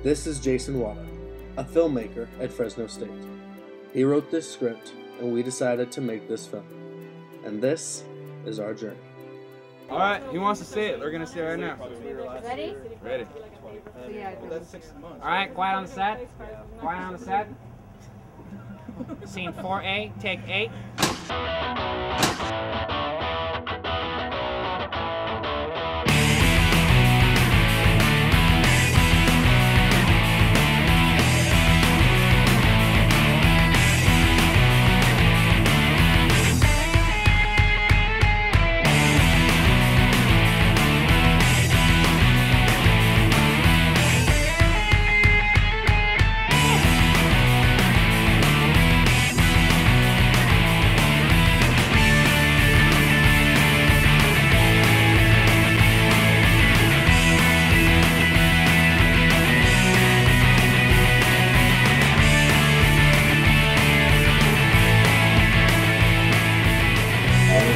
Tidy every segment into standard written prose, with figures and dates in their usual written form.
This is Jason Wada, a filmmaker at Fresno State. He wrote this script, and we decided to make this film. And this is our journey. All right, he wants to see it. We're gonna see it right now. Ready? Ready. All right, quiet on the set. Quiet on the set. Scene 4A, take 8.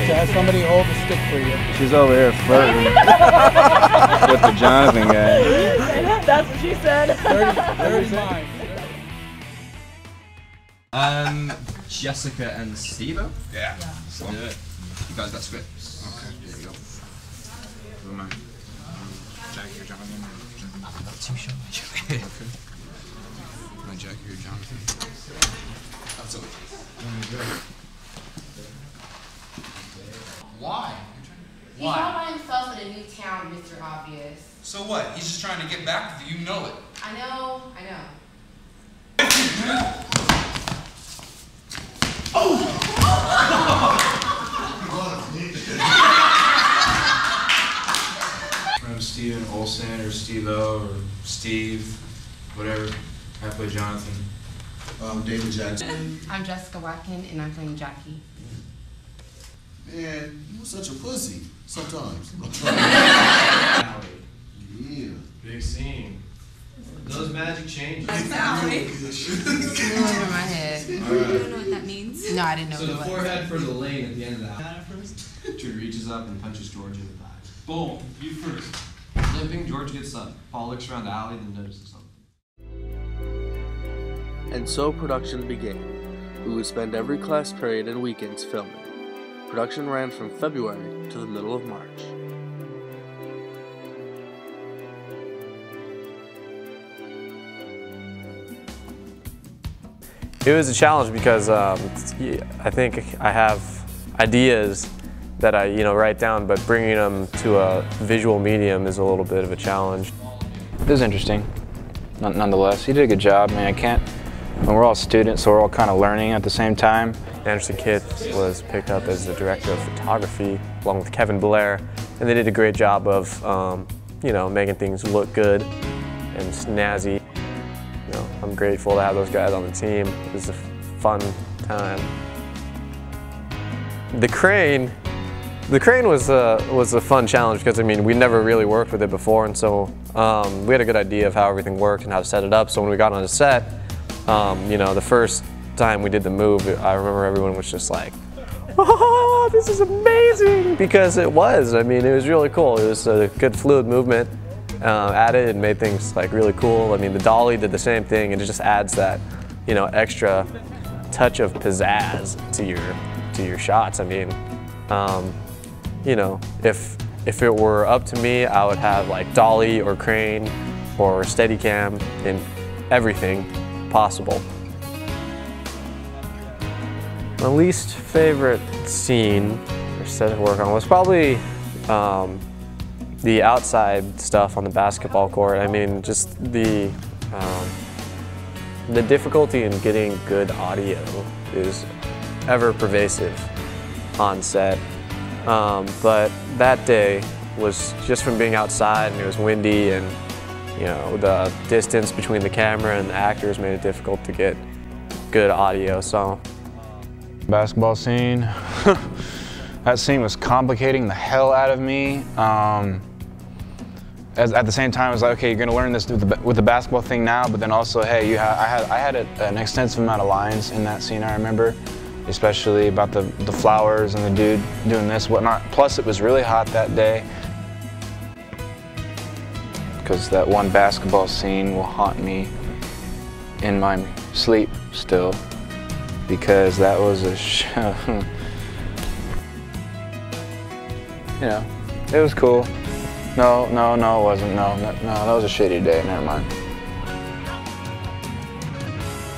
Have somebody hold the stick for you. She's over here flirting with the Jonathan guy. That's what she said. 30 Jessica and Steve. Yeah. Let's do it. You guys got scripts. Okay. There you go. Who am I? Jackie or Jonathan? Okay. Am I Jackie or Jonathan? That's okay. Why? He's all by himself in a new town, Mr. Obvious. So what? He's just trying to get back with you. You know it. I know. I'm Steven Olsen or Steve-O or Steve, whatever. I play Jonathan. David Jackson. I'm Jessica Watkin, and I'm playing Jackie. Man, you were such a pussy sometimes. Yeah. Big scene. Those magic changes. That's Sally. Flew over my head. You don't know what that means? No, I didn't know So the what it was. forehead for the lane at the end of that. Jude reaches up and punches George in the thigh. Boom. You first. Limping, George gets up. Paul looks around the alley, then notices something. And so production began. We would spend every class period and weekends filming. Production ran from February to the middle of March. It was a challenge because I think I have ideas that I write down, but bringing them to a visual medium is a little bit of a challenge. It was interesting, nonetheless. He did a good job. I mean, we're all students, so we're all kind of learning at the same time. Anderson Kitt was picked up as the director of photography, along with Kevin Blair, and they did a great job of, making things look good and snazzy. I'm grateful to have those guys on the team. It was a fun time. The crane was a fun challenge because we never really worked with it before, and so we had a good idea of how everything worked and how to set it up. So when we got on the set, the first time we did the move, I remember everyone was just like, "Oh, this is amazing!" Because it was. It was really cool. It was a good fluid movement. Added and made things really cool. The dolly did the same thing, and it just adds that, extra touch of pizzazz to your shots. If it were up to me, I would have dolly or crane or Steadicam in everything possible. My least favorite scene or set to work on was probably the outside stuff on the basketball court. Just the difficulty in getting good audio is ever pervasive on set. But that day was just from being outside, and it was windy, and the distance between the camera and the actors made it difficult to get good audio. So, basketball scene. That scene was complicating the hell out of me. At the same time, I was like, okay, you're gonna learn this with the basketball thing now, but then also, hey, I had an extensive amount of lines in that scene, I remember, especially about the flowers and the dude doing this, whatnot. Plus, it was really hot that day. because that one basketball scene will haunt me in my sleep still, because that was a you know, it was cool. No, it wasn't. No, that was a shitty day. Never mind.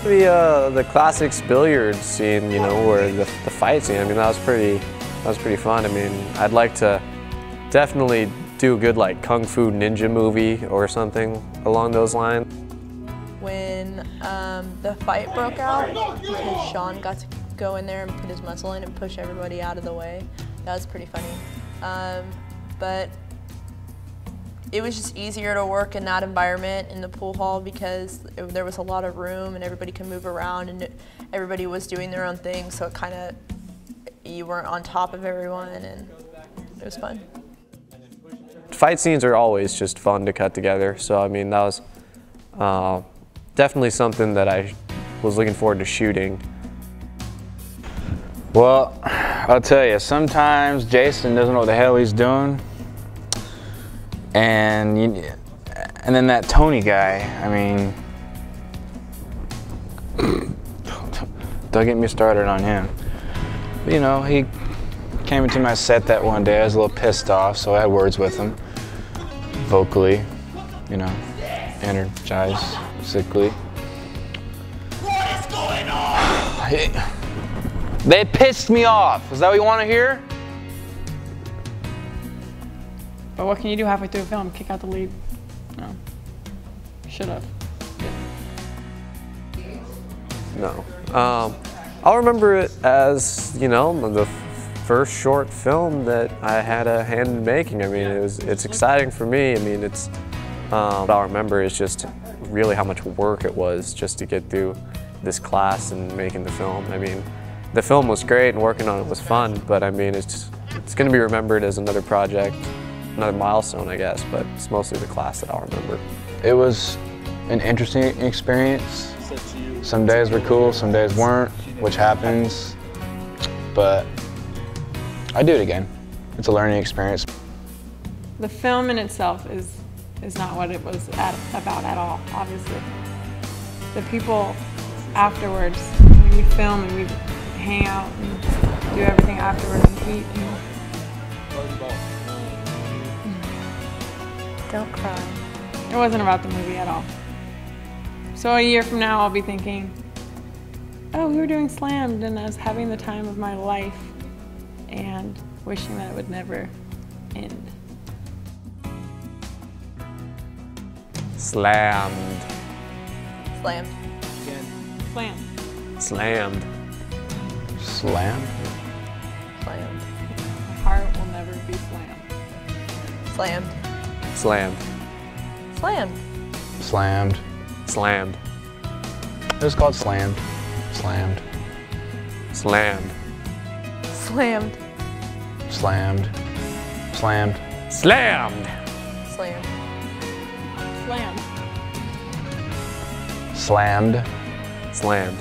The classics billiard scene, you know, where the fight scene. I mean, that was pretty fun. I mean, I'd like to definitely do a good like kung fu ninja movie or something along those lines. When the fight broke out, because Sean got to go in there and put his muscle in and push everybody out of the way, that was pretty funny. But it was just easier to work in that environment in the pool hall because there was a lot of room and everybody could move around and everybody was doing their own thing, so it kind of, you weren't on top of everyone, and it was fun. Fight scenes are always just fun to cut together, so I mean that was definitely something that I was looking forward to shooting. Well, I'll tell you, sometimes Jason doesn't know what the hell he's doing. And then that Tony guy, I mean, don't get me started on him. But, you know, he came into my set that one day. I was a little pissed off, so I had words with him, vocally, you know, energized, sickly. What is going on? They pissed me off. Is that what you want to hear? But what can you do halfway through a film? Kick out the lead? No. Should have. No. I'll remember it as, you know, the first short film that I had a hand in making. I mean, it's exciting for me. I mean, what I'll remember is just really how much work it was just to get through this class and making the film. I mean, the film was great and working on it was fun, but I mean, it's going to be remembered as another project. Another milestone, I guess, but it's mostly the class that I'll remember. It was an interesting experience. Some days were cool, some days weren't, which happens, but I'd do it again. It's a learning experience. The film in itself is not what it was about at all, obviously. The people afterwards, when we film and we hang out and do everything afterwards and eat. Don't cry. It wasn't about the movie at all. So a year from now, I'll be thinking, oh, we were doing Slammed, and I was having the time of my life and wishing that it would never end. Slammed. Slammed. Slammed. Slammed. Slammed? Slammed. My heart will never be slammed. Slammed. Slammed. Slammed. Slammed. Slammed. It was called Slammed. Slammed. Slammed. Slammed. Slammed. Slammed. Slammed. Slammed. Slammed. Slammed. Slammed.